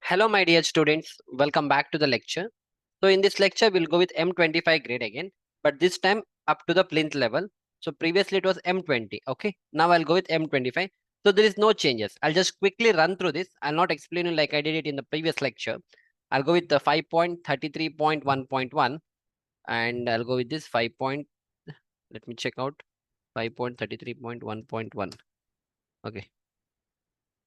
Hello, my dear students. Welcome back to the lecture. So in this lecture, we'll go with M25 grade again, but this time up to the plinth level. So previously it was M20. Okay. Now I'll go with M25. So there is no changes. I'll just quickly run through this. I'll not explain it like I did it in the previous lecture. I'll go with the 5.33.1.1 and I'll go with this 5 point. Let me check out 5.33.1.1. Okay.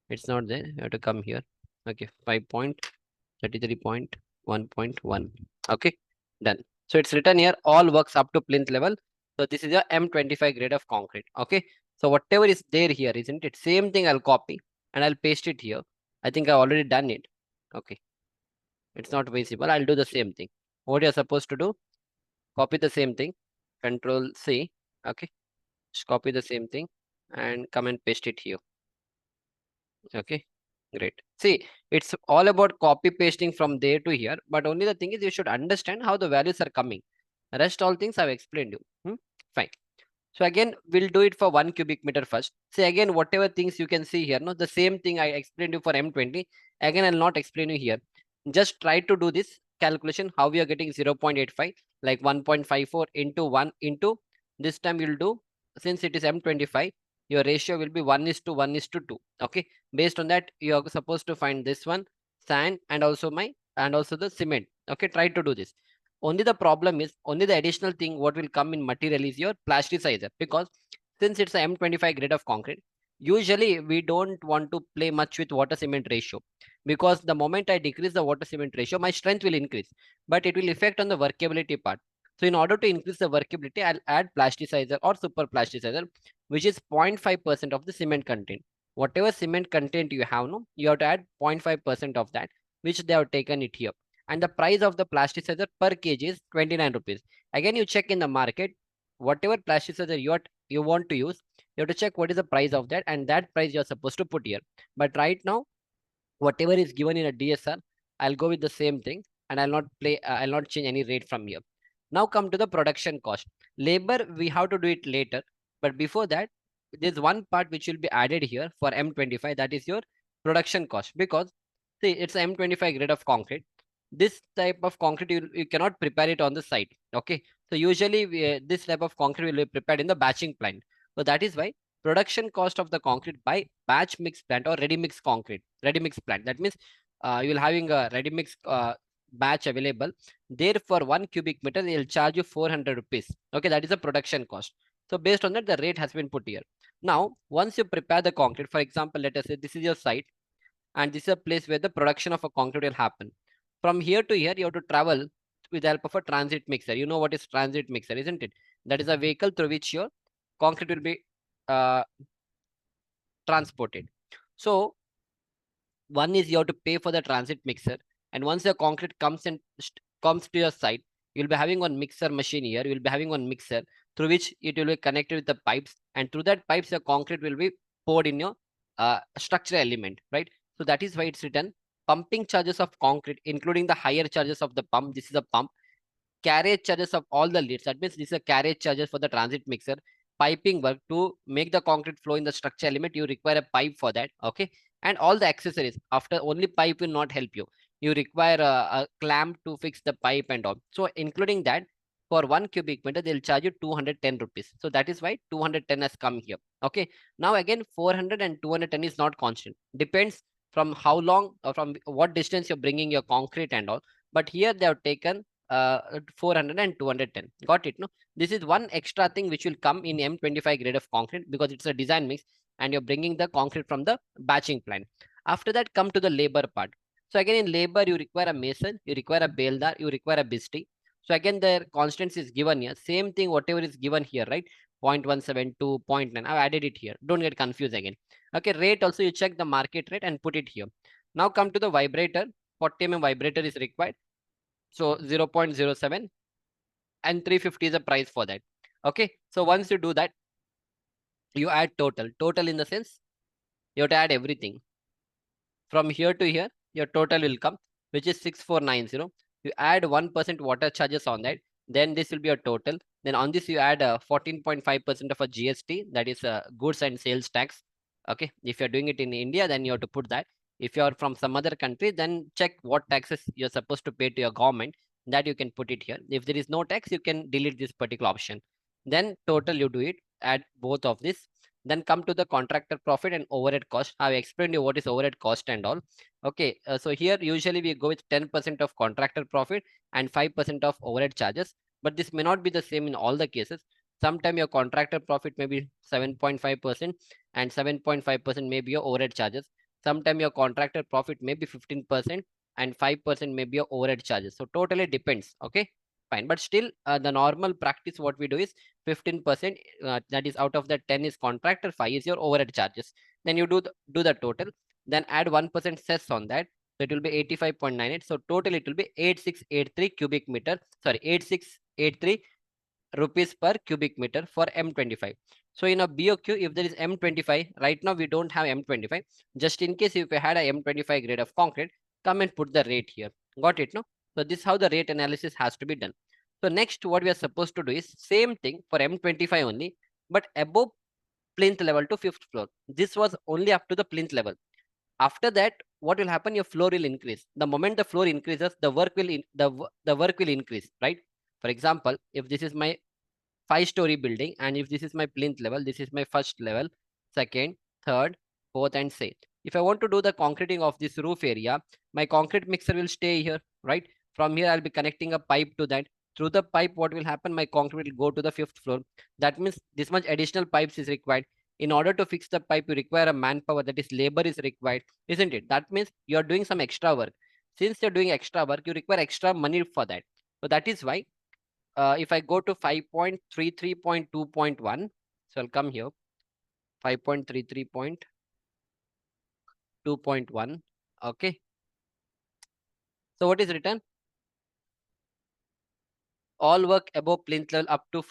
It's not there. You have to come here. Okay. 5.33.1.1. Okay, done. So it's written here, all works up to plinth level. So this is your M25 grade of concrete. Okay, so whatever is there here, isn't it? Same thing I'll copy and I'll paste it here. I think I've already done it. Okay, it's not visible. I'll do the same thing. What you're supposed to do, copy the same thing, Control C. Okay, just copy the same thing and come and paste it here. Okay, great. See, it's all about copy pasting from there to here, but only the thing is you should understand how the values are coming. Rest all things I've explained you. Fine. So again, we'll do it for 1 cubic meter first. See again, whatever things you can see here, no, the same thing I explained you for M20. Again, I'll not explain you here. Just try to do this calculation, how we are getting 0.85, like 1.54 into 1 into, this time you'll do, since it is M25, your ratio will be 1:1:2. Okay. Based on that, you are supposed to find this one, sand, and also the cement. Okay. Try to do this. Only the problem is, only the additional thing what will come in material is your plasticizer, because since it's a M25 grade of concrete, usually we don't want to play much with water cement ratio, because the moment I decrease the water cement ratio, my strength will increase, but it will affect on the workability part. So in order to increase the workability, I'll add plasticizer or super plasticizer, which is 0.5% of the cement content. Whatever cement content you have, no, you have to add 0.5% of that, which they have taken it here. And the price of the plasticizer per kg is 29 rupees. Again, you check in the market, whatever plasticizer you want to use, you have to check what is the price of that, and that price you're supposed to put here. But right now, whatever is given in a DSR, I'll go with the same thing, and I'll not change any rate from here. Now come to the production cost. Labor, we have to do it later, but before that, there's one part which will be added here for M25, that is your production cost. Because see, it's M25 grade of concrete. This type of concrete, you cannot prepare it on the site. Okay, so usually this type of concrete will be prepared in the batching plant. So that is why production cost of the concrete by batch mix plant or ready mix plant. That means you'll having a ready mix batch available there. For 1 cubic meter they'll charge you 400 rupees. Okay, that is the production cost. So based on that, the rate has been put here. Now once you prepare the concrete, for example, let us say this is your site, and this is a place where the production of a concrete will happen. From here to here, you have to travel with the help of a transit mixer. You know what is transit mixer, isn't it? That is a vehicle through which your concrete will be uh, transported. So one is you have to pay for the transit mixer, and once the concrete comes to your site, you'll be having one mixer machine here. You'll be having one mixer through which it will be connected with the pipes, and through that pipes the concrete will be poured in your structural element, right? So that is why it's written pumping charges of concrete, including the higher charges of the pump. This is a pump. Carriage charges of all the leads. That means this is a carriage charges for the transit mixer. Piping work, to make the concrete flow in the structure element, you require a pipe for that. Okay, and all the accessories. After, only pipe will not help you. You require a clamp to fix the pipe and all. So including that, for 1 cubic meter, they'll charge you 210 rupees. So that is why 210 has come here. Okay. Now again, 400 and 210 is not constant. Depends from how long or from what distance you're bringing your concrete and all. But here they have taken 400 and 210. Got it? No, this is one extra thing which will come in M25 grade of concrete, because it's a design mix and you're bringing the concrete from the batching plant. After that, come to the labor part. So again, in labor, you require a mason, you require a baildar, you require a bisti. So again, the constants is given here. Same thing, whatever is given here, right? 0.172, 0.9. I've added it here. Don't get confused again. Okay, rate also you check the market rate and put it here. Now come to the vibrator. 40 mm vibrator is required. So 0.07 and 350 is the price for that. Okay, so once you do that, you add total in the sense you have to add everything from here to here. Your total will come, which is 6490. You add 1% water charges on that, then this will be a total. Then on this you add 14.5% of a GST, that is goods and sales tax. Okay, if you're doing it in India, then you have to put that. If you are from some other country, then check what taxes you're supposed to pay to your government, that you can put it here. If there is no tax, you can delete this particular option. Then total you do it, add both of this, then come to the contractor profit and overhead cost. I've explained you what is overhead cost and all. Okay, so here usually we go with 10% of contractor profit and 5% of overhead charges, but this may not be the same in all the cases. Sometimes your contractor profit may be 7.5% and 7.5% may be your overhead charges. Sometimes your contractor profit may be 15% and 5% may be your overhead charges. So totally depends. Okay, fine. But still, the normal practice what we do is 15%. That is out of the 10 is contractor, 5 is your overhead charges. Then you do the total. Then add 1% cess on that. So it will be 85.98. So total it will be 8683 cubic meter. Sorry, 8683 rupees per cubic meter for M25. So in a BOQ, if there is M25, right now we don't have M25. Just in case if we had a M25 grade of concrete, come and put the rate here. Got it, no? So this is how the rate analysis has to be done. So next, what we are supposed to do is same thing for M25 only, but above plinth level to fifth floor. This was only up to the plinth level. After that, what will happen? Your floor will increase. The moment the floor increases, the work will the work will increase, right? For example, if this is my 5-story building, and if this is my plinth level, this is my first level, second, third, fourth, and fifth. If I want to do the concreting of this roof area, my concrete mixer will stay here, right? From here, I'll be connecting a pipe to that. Through the pipe, what will happen? My concrete will go to the fifth floor. That means this much additional pipes is required. In order to fix the pipe, you require a manpower, that is labor is required, isn't it? That means you're doing some extra work. Since you're doing extra work, you require extra money for that. So that is why if I go to 5.33.2.1, so I'll come here, 5.33.2.1. Okay. So what is written? All work above plinth level up to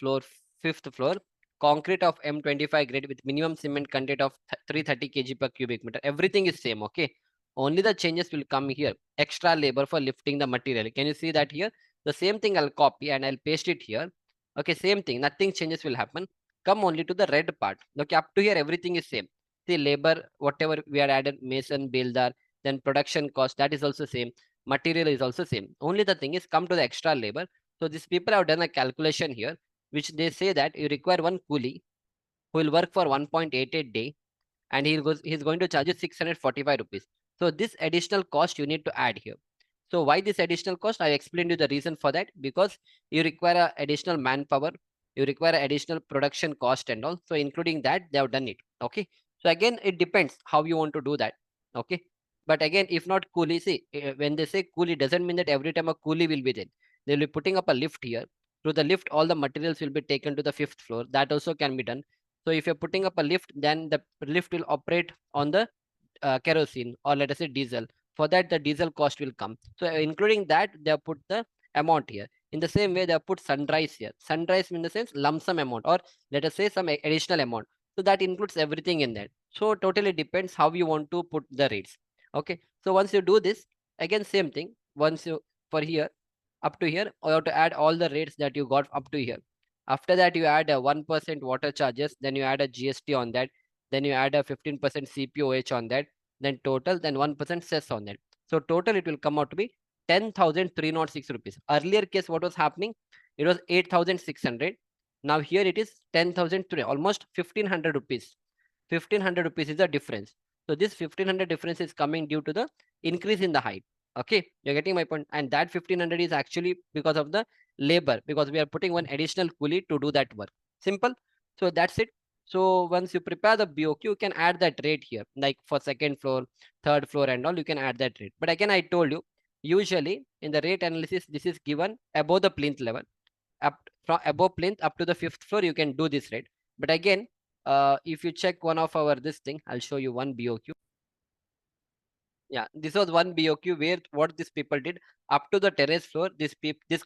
fifth floor. Concrete of M25 grade with minimum cement content of 330 kg per cubic meter. Everything is same. Okay. Only the changes will come here. Extra labor for lifting the material. Can you see that here? The same thing I'll copy and I'll paste it here. Okay, same thing. Nothing changes will happen. Come only to the red part. Okay, up to here everything is same. See, labor, whatever we had added, mason, builder, then production cost, that is also same. Material is also same. Only the thing is come to the extra labor. So these people have done a calculation here, which they say that you require one coolie who will work for 1.88 day, and he's going to charge you 645 rupees. So this additional cost you need to add here. So why this additional cost? I explained you the reason for that, because you require a additional manpower, you require additional production cost and all. So including that, they have done it. Okay. So again, it depends how you want to do that. Okay. But again, if not coolie, see, when they say coolie, doesn't mean that every time a coolie will be there. They'll be putting up a lift here. Through the lift, all the materials will be taken to the fifth floor. That also can be done. So if you're putting up a lift, then the lift will operate on the kerosene, or let us say diesel. For that, the diesel cost will come. So including that, they have put the amount here. In the same way, they have put sunrise here. Sunrise in the sense lump sum amount, or let us say some additional amount. So that includes everything in that. So totally depends how you want to put the rates. Okay. So once you do this, again same thing. Once you for here up to here, you have to add all the rates that you got up to here. After that, you add a 1% water charges, then you add a GST on that, then you add a 15% CPOH on that, then total, then 1% cess on that. So total it will come out to be 10,306 rupees. Earlier case, what was happening? It was 8,600. Now here it is 10,003, almost 1,500 rupees. 1,500 rupees is the difference. So this 1,500 difference is coming due to the increase in the height. Okay, you're getting my point. And that 1,500 is actually because of the labor, because we are putting one additional coolie to do that work. Simple. So that's it. So once you prepare the BOQ, you can add that rate here, like for second floor, third floor and all, you can add that rate. But again, I told you, usually in the rate analysis, this is given above the plinth level. Up from above plinth up to the fifth floor, you can do this rate. But again, if you check one of our this thing, I'll show you one BOQ. Yeah, this was one BOQ where what these people did up to the terrace floor, this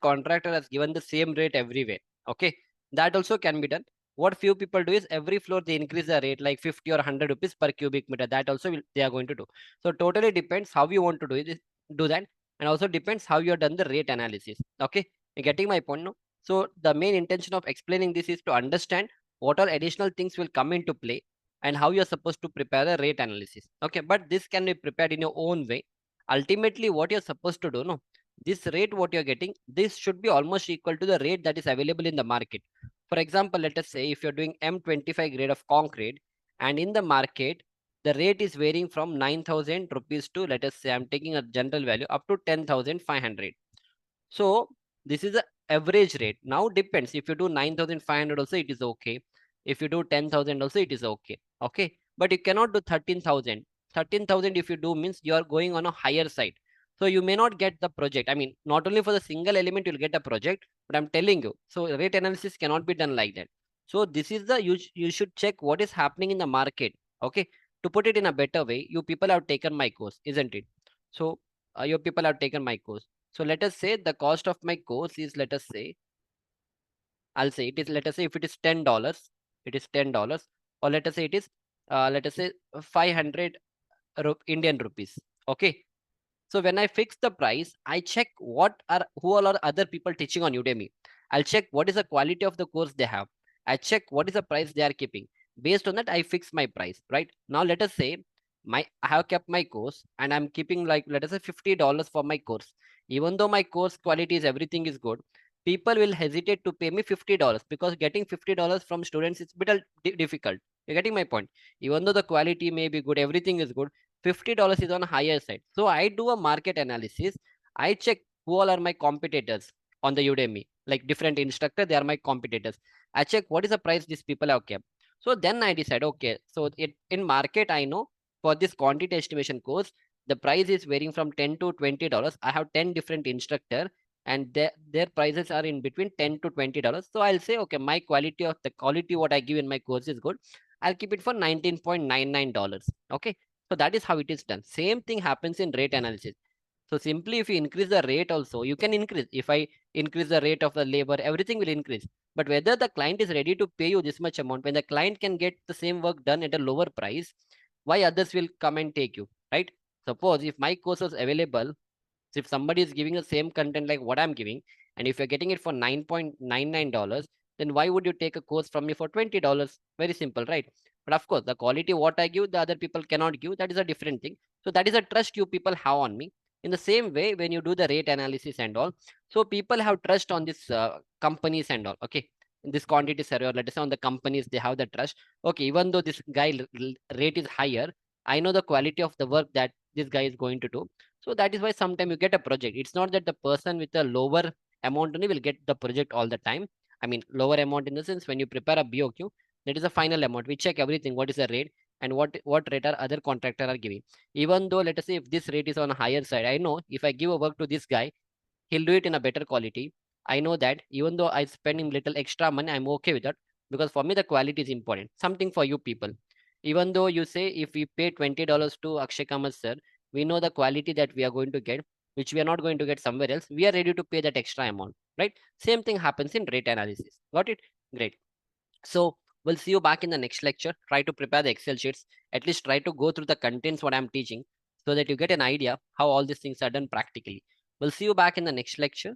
contractor has given the same rate everywhere. Okay, that also can be done. What few people do is every floor they increase the rate like 50 or 100 rupees per cubic meter. That also they are going to do. So totally depends how you want to do that, and also depends how you have done the rate analysis. Okay, you getting my point now? So the main intention of explaining this is to understand what all additional things will come into play and how you're supposed to prepare the rate analysis. Okay, but this can be prepared in your own way. Ultimately, what you're supposed to do, no, this rate what you're getting, this should be almost equal to the rate that is available in the market. For example, let us say if you're doing M25 grade of concrete, and in the market, the rate is varying from 9,000 rupees to, let us say, I'm taking a general value, up to 10,500. So this is the average rate. Now depends, if you do 9,500 also it is okay. If you do 10,000 also it is okay. Okay, but you cannot do 13,000. 13,000 if you do means you are going on a higher side. So you may not get the project. I mean, not only for the single element you'll get a project, but I'm telling you, so rate analysis cannot be done like that. So this is the, you should check what is happening in the market. Okay, to put it in a better way, you people have taken my course, isn't it? So your people have taken my course. So let us say the cost of my course is, let us say, I'll say it is, let us say if it is $10, it is $10, or let us say it is, let us say 500 Indian rupees. Okay. So when I fix the price, I check who all are other people teaching on Udemy. I'll check what is the quality of the course they have. I check what is the price they are keeping. Based on that, I fix my price, right? Now let us say I have kept my course and I'm keeping, like, let us say $50 for my course. Even though my course quality is, everything is good, people will hesitate to pay me $50 because getting $50 from students is bit difficult. You're getting my point. Even though the quality may be good, everything is good, $50 is on higher side. So I do a market analysis. I check who all are my competitors on the Udemy, like different instructor, they are my competitors. I check what is the price these people have kept. So then I decide, okay, so in market, I know for this quantity estimation course, the price is varying from 10 to $20. I have 10 different instructor and their prices are in between 10 to $20. So I'll say, okay, my quality what I give in my course is good. I'll keep it for $19.99. Okay. So that is how it is done. Same thing happens in rate analysis. So simply if you increase the rate also, you can increase. If I increase the rate of the labor, everything will increase. But whether the client is ready to pay you this much amount, when the client can get the same work done at a lower price, why others will come and take you, right? Suppose if my course was available, so if somebody is giving the same content like what I'm giving, and if you're getting it for $9.99, then why would you take a course from me for $20? Very simple, right? But of course, the quality what I give, the other people cannot give. That is a different thing. So that is a trust you people have on me. In the same way, when you do the rate analysis and all, so people have trust on this companies and all. Okay, in this quantity survey, let us say on the companies, they have the trust. Okay, even though this guy rate is higher, I know the quality of the work that this guy is going to do. So that is why sometimes you get a project. It's not that the person with a lower amount only will get the project all the time. I mean, lower amount in the sense when you prepare a BOQ, that is a final amount. We check everything. What is the rate and what rate are other contractor are giving. Even though let us say if this rate is on a higher side, I know if I give a work to this guy, he'll do it in a better quality. I know that even though I spend him little extra money, I'm okay with that because for me the quality is important. Something for you people. Even though you say if we pay $20 to Akshay Kamat sir, we know the quality that we are going to get, which we are not going to get somewhere else. We are ready to pay that extra amount, right? Same thing happens in rate analysis. Got it? Great. So we'll see you back in the next lecture. Try to prepare the Excel sheets. At least try to go through the contents what I'm teaching so that you get an idea how all these things are done practically. We'll see you back in the next lecture.